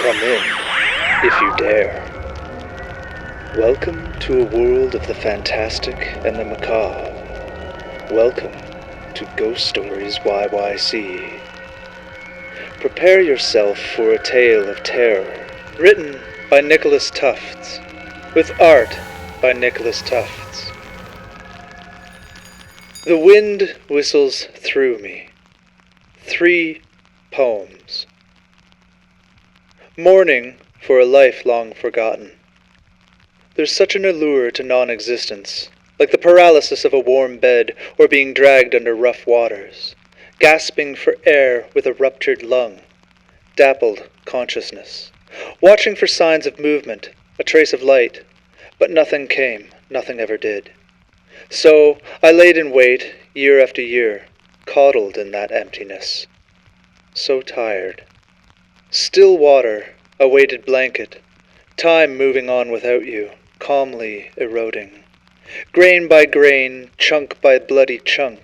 Come in, if you dare. Welcome to a world of the fantastic and the macabre. Welcome to Ghost Stories YYC. Prepare yourself for a tale of terror, written by Nicholas Tufts, with art by Nicholas Tufts. The wind whistles through me. 3 poems. Mourning for a life long forgotten. There's such an allure to non-existence, like the paralysis of a warm bed or being dragged under rough waters, gasping for air with a ruptured lung, dappled consciousness, watching for signs of movement, a trace of light, but nothing came, nothing ever did. So I laid in wait, year after year, coddled in that emptiness. So tired. Still water, a weighted blanket, time moving on without you, calmly eroding. Grain by grain, chunk by bloody chunk.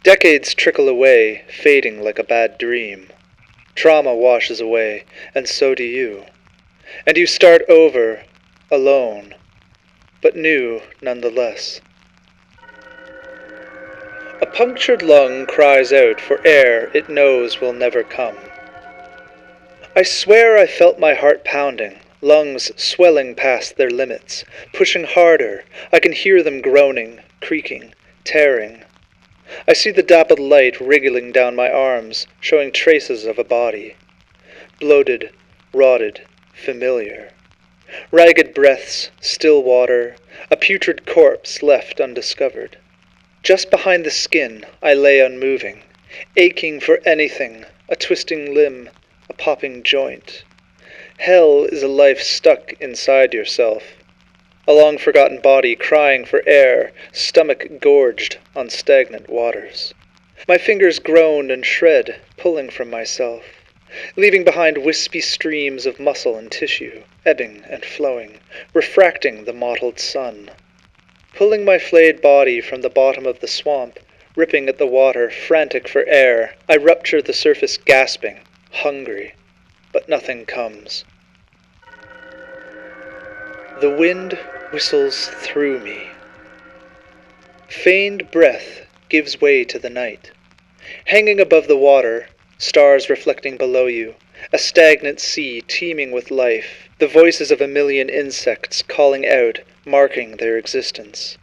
Decades trickle away, fading like a bad dream. Trauma washes away, and so do you. And you start over, alone, but new nonetheless. A punctured lung cries out for air it knows will never come. I swear I felt my heart pounding, lungs swelling past their limits, pushing harder. I can hear them groaning, creaking, tearing. I see the dappled light wriggling down my arms, showing traces of a body. Bloated, rotted, familiar. Ragged breaths, still water, a putrid corpse left undiscovered. Just behind the skin, I lay unmoving, aching for anything, a twisting limb, a popping joint. Hell is a life stuck inside yourself. A long-forgotten body crying for air, stomach gorged on stagnant waters. My fingers groan and shred, pulling from myself, leaving behind wispy streams of muscle and tissue, ebbing and flowing, refracting the mottled sun. Pulling my flayed body from the bottom of the swamp, ripping at the water, frantic for air, I rupture the surface gasping, hungry, but nothing comes. The wind whistles through me. Feigned breath gives way to the night. Hanging above the water, stars reflecting below you, a stagnant sea teeming with life, the voices of a million insects calling out, marking their existence.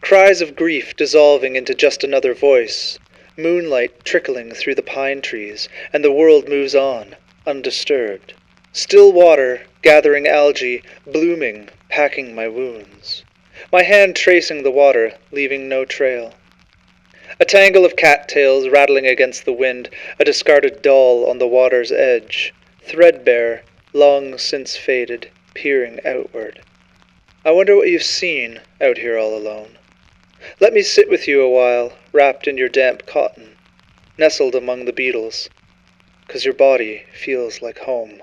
Cries of grief dissolving into just another voice, moonlight trickling through the pine trees, and the world moves on, undisturbed. Still water, gathering algae, blooming, packing my wounds. My hand tracing the water, leaving no trail. A tangle of cattails rattling against the wind, a discarded doll on the water's edge, threadbare, long since faded, peering outward. I wonder what you've seen out here all alone. Let me sit with you a while, wrapped in your damp cotton, nestled among the beetles, 'cause your body feels like home.